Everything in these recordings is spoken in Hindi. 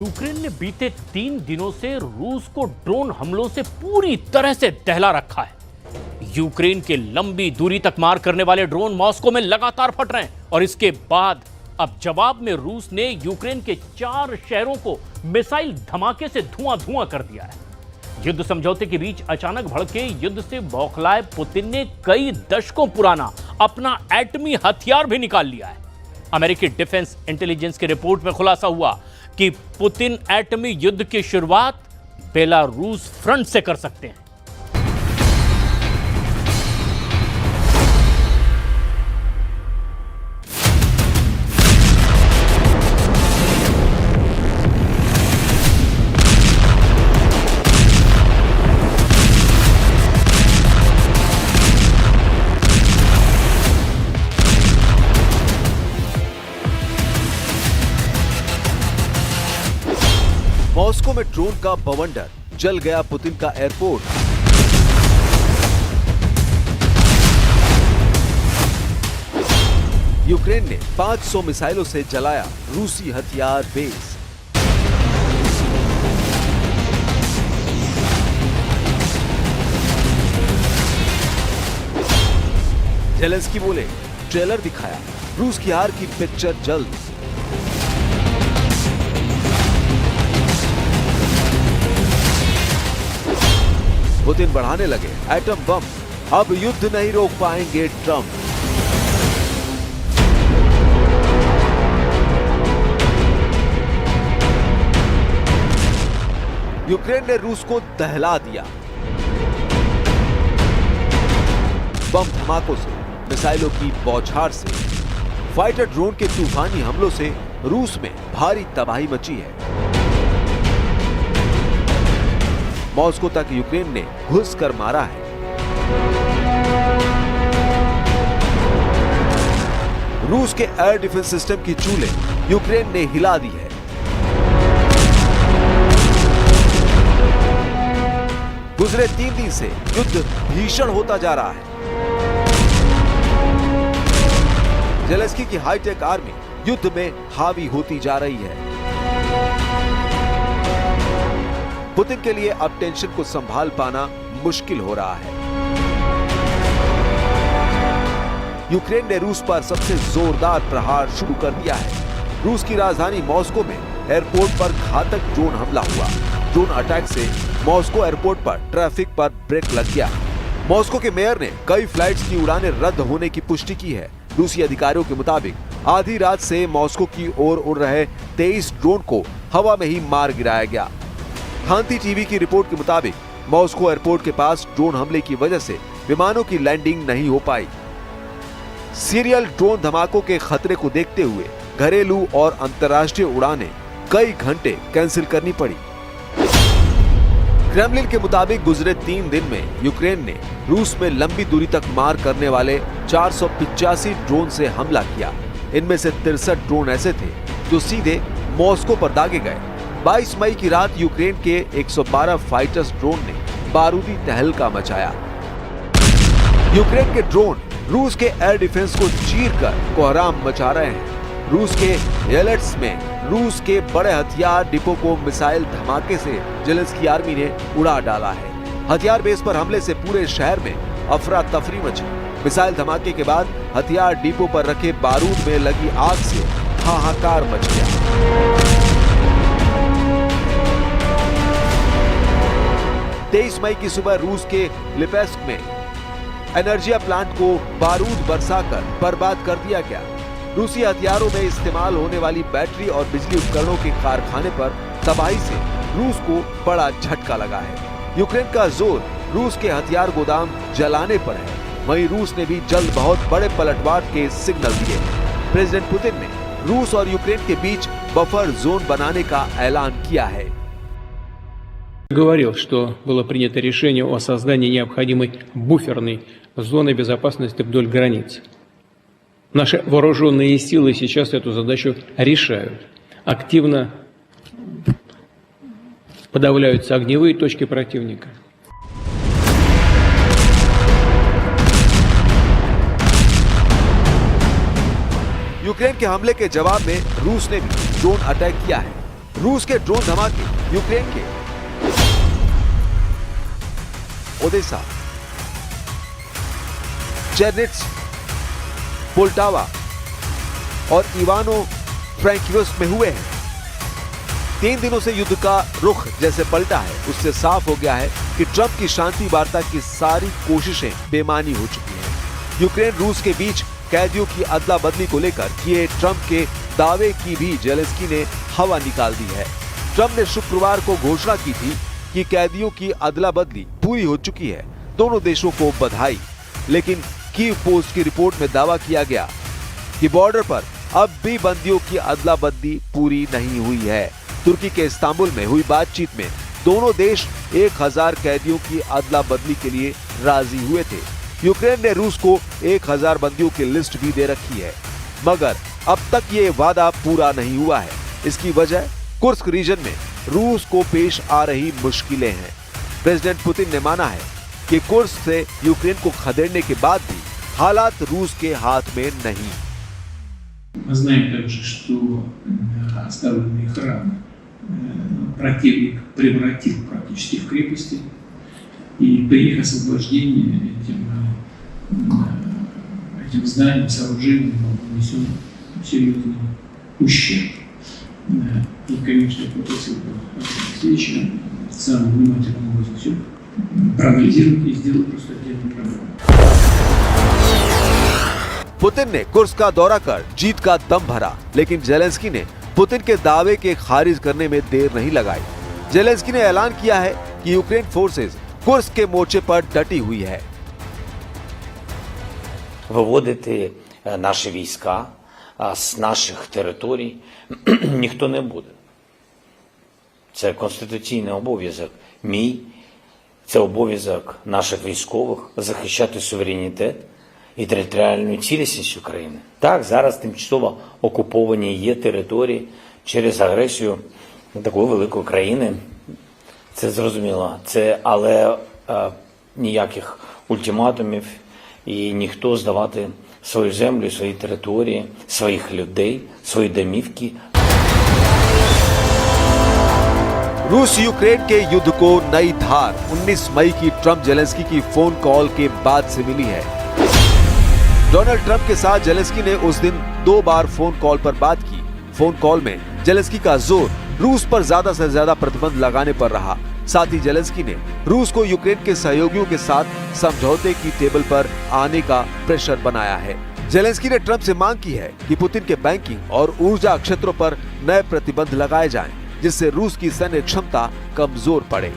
यूक्रेन ने बीते 3 दिनों से रूस को ड्रोन हमलों से पूरी तरह से दहला रखा है। यूक्रेन के लंबी दूरी तक मार करने वाले ड्रोन मॉस्को में लगातार फट रहे हैं और इसके बाद अब जवाब में रूस ने यूक्रेन के 4 शहरों को मिसाइल धमाके से धुआं कर दिया है। युद्ध समझौते के बीच अचानक भड़के युद्ध से बौखलाए पुतिन ने कई दशकों पुराना अपना एटमी हथियार भी निकाल लिया है। अमेरिकी डिफेंस इंटेलिजेंस की रिपोर्ट में खुलासा हुआ कि पुतिन एटमी युद्ध की शुरुआत बेलारूस फ्रंट से कर सकते हैं। मॉस्को में ड्रोन का बवंडर, जल गया पुतिन का एयरपोर्ट। यूक्रेन ने 500 मिसाइलों से जलाया रूसी हथियार बेस। जेलेंस्की बोले, ट्रेलर दिखाया, रूस की हार की पिक्चर जल्द। पुतिन बढ़ाने लगे एटम बम, अब युद्ध नहीं रोक पाएंगे ट्रंप। यूक्रेन ने रूस को दहला दिया। बम धमाकों से, मिसाइलों की बौछार से, फाइटर ड्रोन के तूफानी हमलों से रूस में भारी तबाही मची है। मॉस्को तक यूक्रेन ने घुस कर मारा है। रूस के एयर डिफेंस सिस्टम की चूलें यूक्रेन ने हिला दी है। गुजरे 3 दिन से युद्ध भीषण होता जा रहा है। जेलेंस्की की हाईटेक आर्मी युद्ध में हावी होती जा रही है। पुतिन के लिए अब टेंशन को संभाल पाना मुश्किल हो रहा है। यूक्रेन ने रूस पर सबसे जोरदार प्रहार शुरू कर दिया है। रूस की राजधानी मॉस्को में एयरपोर्ट पर घातक ड्रोन हमला हुआ। ड्रोन अटैक से मॉस्को एयरपोर्ट पर ट्रैफिक पर ब्रेक लग गया। मॉस्को के मेयर ने कई फ्लाइट्स की उड़ानें रद्द होने की पुष्टि की है। रूसी अधिकारियों के मुताबिक आधी रात से मॉस्को की ओर उड़ रहे 23 ड्रोन को हवा में ही मार गिराया गया। हांती टीवी की रिपोर्ट के मुताबिक मॉस्को एयरपोर्ट के पास ड्रोन हमले की वजह से विमानों की लैंडिंग नहीं हो पाई। सीरियल ड्रोन धमाकों के खतरे को देखते हुए घरेलू और अंतर्राष्ट्रीय उड़ानें कई घंटे कैंसिल करनी पड़ी। क्रेमलिन के मुताबिक गुजरे 3 दिन में यूक्रेन ने रूस में लंबी दूरी तक मार करने वाले 485 ड्रोन से हमला किया। इनमें से 63 ड्रोन ऐसे थे जो सीधे मॉस्को पर दागे गए। 22 मई की रात यूक्रेन के 112 फाइटर्स ड्रोन ने बारूदी तहलका मचाया। यूक्रेन के ड्रोन रूस के एयर डिफेंस को चीरकर कोहराम मचा रहे हैं। रूस के येलेट्स में रूस के बड़े हथियार डिपो को मिसाइल धमाके से जेलेंस्की आर्मी ने उड़ा डाला है। हथियार बेस पर हमले से पूरे शहर में अफरा तफरी मची। मिसाइल धमाके के बाद हथियार डिपो पर रखे बारूद में लगी आग से हाहाकार मच गया। 23 मई की सुबह रूस के लिपेस्क में एनर्जिया प्लांट को बारूद बरसाकर बर्बाद कर दिया गया। रूसी हथियारों में इस्तेमाल होने वाली बैटरी और बिजली उपकरणों के कारखाने पर तबाही से रूस को बड़ा झटका लगा है। यूक्रेन का जोर रूस के हथियार गोदाम जलाने पर है। वहीं रूस ने भी जल्द बहुत बड़े पलटवार के सिग्नल दिए। प्रेसिडेंट पुतिन ने रूस और यूक्रेन के बीच बफर जोन बनाने का ऐलान किया है। Говорил, что было принято решение о создании необходимой буферной зоны безопасности вдоль границ. Наши вооруженные силы сейчас эту задачу решают. Активно подавляются огневые точки противника. यूक्रेन के हमले के जवाब में रूस ने भी ड्रोन अटैक किया है। रूस के ड्रोन धमाके यूक्रेन के ओडेसा, चेर्निट्स, पोल्टावा और इवानो फ्रैंकिव्स्क में हुए हैं। 3 दिनों से युद्ध का रुख जैसे पलटा है, उससे साफ हो गया है कि ट्रंप की शांति वार्ता की सारी कोशिशें बेमानी हो चुकी हैं। यूक्रेन रूस के बीच कैदियों की अदला बदली को लेकर किए ट्रंप के दावे की भी जेलेंस्की ने हवा निकाल दी है। ट्रंप ने शुक्रवार को घोषणा की थी कि कैदियों की अदला बदली पूरी हो चुकी है। दोनों देशों को बधाई। लेकिन कीव पोस्ट की रिपोर्ट में दावा किया गया कि बॉर्डर पर अब भी बंदियों की अदला बदली पूरी नहीं हुई है। तुर्की के इस्तांबुल में हुई बातचीत में दोनों देश 1000 कैदियों की अदला बदली के लिए राजी हुए थे। यूक्रेन ने रूस को 1000 बंदियों की लिस्ट भी दे रखी है, मगर अब तक ये वादा पूरा नहीं हुआ है। इसकी वजह कुर्स्क रीजन में रूस को पेश आ रही मुश्किलें हैं। प्रेसिडेंट पुतिन ने माना है कि कुर्स्क से यूक्रेन को खदेड़ने के बाद भी हालात रूस के हाथ में नहीं। Мы знаем также, что оставленные храмы противник превратил практически в крепости, и при их освобождении этим зданиям, сооружениям был нанесен серьезный ущерб. И, конечно, я попросил бы Алексеевича самым внимательным образом все проанализировать и сделать просто отдельную программу. पुतिन ने कुर्स्क का दौरा कर जीत का दम भरा, लेकिन जेलेंस्की ने पुतिन के दावे के खारिज करने में देर नहीं लगाई। जेलेंस्की ने ऐलान किया है कि यूक्रेन फोर्सेस कुर्स्क के मोर्चे पर डटी हुई है। Виводити наші війська з наших територій ніхто не буде. Це конституційний обов'язок мій, це обов'язок наших військових захищати суверенітет і територіальну цілісність України. Так, зараз тимчасово окуповані є території через агресію такої великої країни. Це зрозуміло. Але ніяких ультиматумів і ніхто здавати свою землю, свої території, своїх людей, свої домівки. रूस यूक्रेन के युद्ध को नई धार 19 मई की ट्रंप जेलेंस्की की फोन कॉल के बाद से मिली है। डोनाल्ड ट्रंप के साथ जेलेंस्की ने उस दिन 2 बार फोन कॉल पर बात की। फोन कॉल में जेलेंस्की का जोर रूस पर ज्यादा से ज्यादा प्रतिबंध लगाने पर रहा। साथ ही जेलेंस्की ने रूस को यूक्रेन के सहयोगियों के साथ समझौते की टेबल पर आने का प्रेशर बनाया है। जेलेंस्की ने ट्रंप से मांग की है कि पुतिन के बैंकिंग और ऊर्जा क्षेत्रों पर नए प्रतिबंध लगाए जाएं, जिससे रूस की सैन्य क्षमता कमजोर पड़े।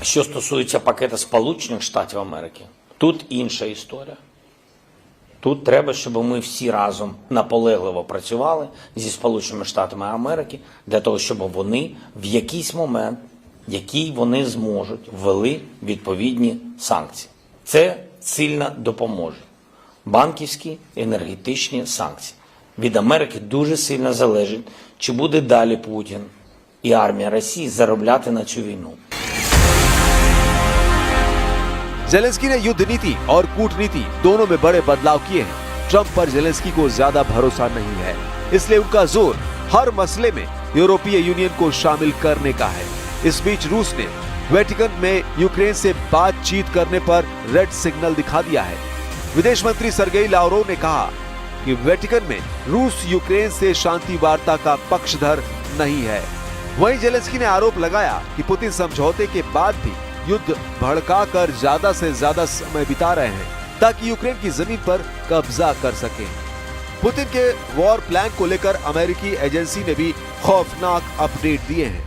Що стосується пакету Сполучених Штатів Америки, тут інша історія. Тут треба, щоб ми всі разом наполегливо працювали зі Сполученими Штатами Америки для того, щоб вони в якийсь момент, який вони зможуть, ввели відповідні санкції. Це сильно допоможе. Банківські, енергетичні санкції. Від Америки дуже сильно залежить, чи буде далі Путін і армія Росії заробляти на цю війну. जेलेंस्की ने युद्ध नीति और कूटनीति दोनों में बड़े बदलाव किए हैं। ट्रंप पर जेलेंस्की को ज्यादा भरोसा नहीं है, इसलिए उनका जोर हर मसले में यूरोपीय यूनियन को शामिल करने का है। इस बीच रूस ने वेटिकन में यूक्रेन से बातचीत करने पर रेड सिग्नल दिखा दिया है। विदेश मंत्री सर्गेई लावरोव ने कहा कि वेटिकन में रूस यूक्रेन से शांति वार्ता का पक्षधर नहीं है। वहीं जेलेंस्की ने आरोप लगाया कि पुतिन समझौते के बाद भी युद्ध भड़काकर ज्यादा से ज्यादा समय बिता रहे हैं ताकि यूक्रेन की जमीन पर कब्जा कर सकें। पुतिन के वॉर प्लान को लेकर अमेरिकी एजेंसी ने भी खौफनाक अपडेट दिए हैं।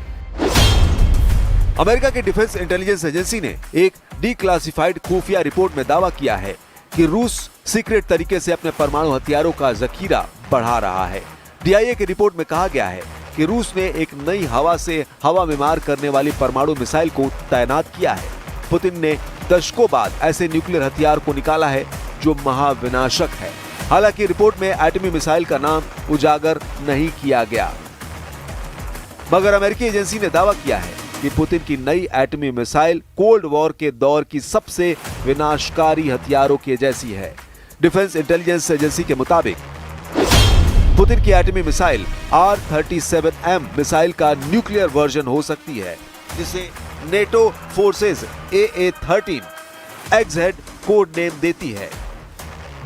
अमेरिका के डिफेंस इंटेलिजेंस एजेंसी ने एक डिक्लासिफाइड खुफिया रिपोर्ट में दावा किया है कि रूस सीक्रेट तरीके से अपने परमाणु हथियारों का जखीरा बढ़ा रहा है। DIA की रिपोर्ट में कहा गया है कि रूस ने एक नई हवा से हवा में मार करने वाली परमाणु मिसाइल को तैनात किया है। पुतिन ने दशकों बाद ऐसे न्यूक्लियर हथियार को निकाला है जो महाविनाशक है। हालांकि रिपोर्ट में एटमी मिसाइल का नाम उजागर नहीं किया गया, मगर अमेरिकी एजेंसी ने दावा किया है कि पुतिन की नई एटमी मिसाइल कोल्ड वॉर के दौर की सबसे विनाशकारी हथियारों के जैसी है। डिफेंस इंटेलिजेंस एजेंसी के मुताबिक पुतिन की एटमी मिसाइल R-37M मिसाइल का न्यूक्लियर वर्जन हो सकती है, जिसे NATO forces AA-13 XZ code name देती है।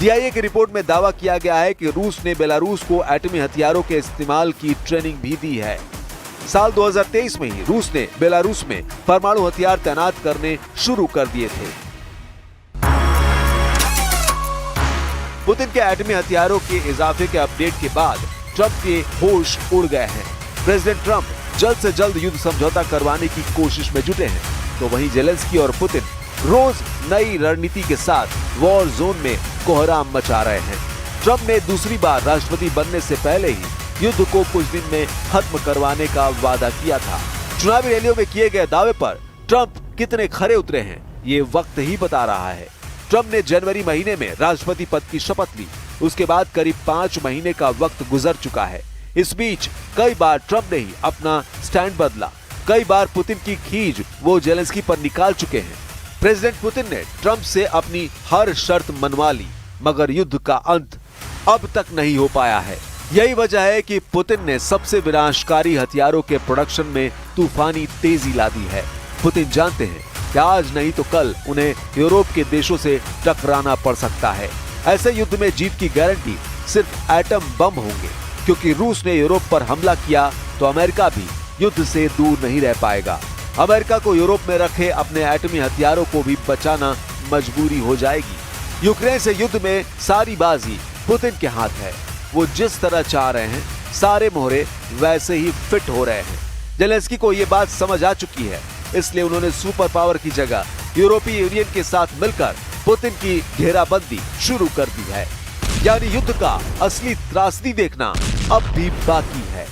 DIA की रिपोर्ट में दावा किया गया है कि रूस ने बेलारूस को एटमी हथियारों के इस्तेमाल की ट्रेनिंग भी दी है। साल 2023 में ही रूस ने बेलारूस में परमाणु हथियार तैनात करने शुरू कर दिए थे। पुतिन के एटमी हथियारों के इजाफे के अपडेट के बाद ट्रंप के होश उड़ गए हैं। प्रेसिडेंट ट्रंप जल्द से जल्द युद्ध समझौता करवाने की कोशिश में जुटे हैं, तो वहीं जेलेंस्की और पुतिन रोज नई रणनीति के साथ वॉर जोन में कोहराम मचा रहे हैं। ट्रंप ने दूसरी बार राष्ट्रपति बनने से पहले ही युद्ध को कुछ दिन में खत्म करवाने का वादा किया था। चुनावी रैलियों में किए गए दावे पर ट्रंप कितने खरे उतरे हैं, ये वक्त ही बता रहा है। ट्रंप ने जनवरी महीने में राष्ट्रपति पद की शपथ ली। उसके बाद करीब 5 महीने का वक्त गुजर चुका है। इस बीच कई बार ट्रंप ने ही अपना स्टैंड बदला। कई बार पुतिन की खींच वो जेलेंस्की पर निकाल चुके हैं। प्रेसिडेंट पुतिन ने ट्रंप से अपनी हर शर्त मनवा ली, मगर युद्ध का अंत अब तक नहीं हो पाया है। यही वजह है कि पुतिन ने सबसे विनाशकारी हथियारों के प्रोडक्शन में तूफानी तेजी ला दी है। पुतिन जानते हैं कि आज नहीं तो कल उन्हें यूरोप के देशों से टकराना पड़ सकता है। ऐसे युद्ध में जीत की गारंटी सिर्फ एटम बम होंगे, क्योंकि रूस ने यूरोप पर हमला किया तो अमेरिका भी युद्ध से दूर नहीं रह पाएगा। अमेरिका को यूरोप में रखे अपने एटमी हथियारों को भी बचाना मजबूरी हो जाएगी। यूक्रेन से युद्ध में सारी बाजी पुतिन के हाथ है। वो जिस तरह चाह रहे हैं, सारे मोहरे वैसे ही फिट हो रहे हैं। जेलेंस्की को ये बात समझ आ चुकी है, इसलिए उन्होंने सुपर पावर की जगह यूरोपीय यूनियन के साथ मिलकर पुतिन की घेराबंदी शुरू कर दी है। यानी युद्ध का असली त्रासदी देखना अब भी बाकी है।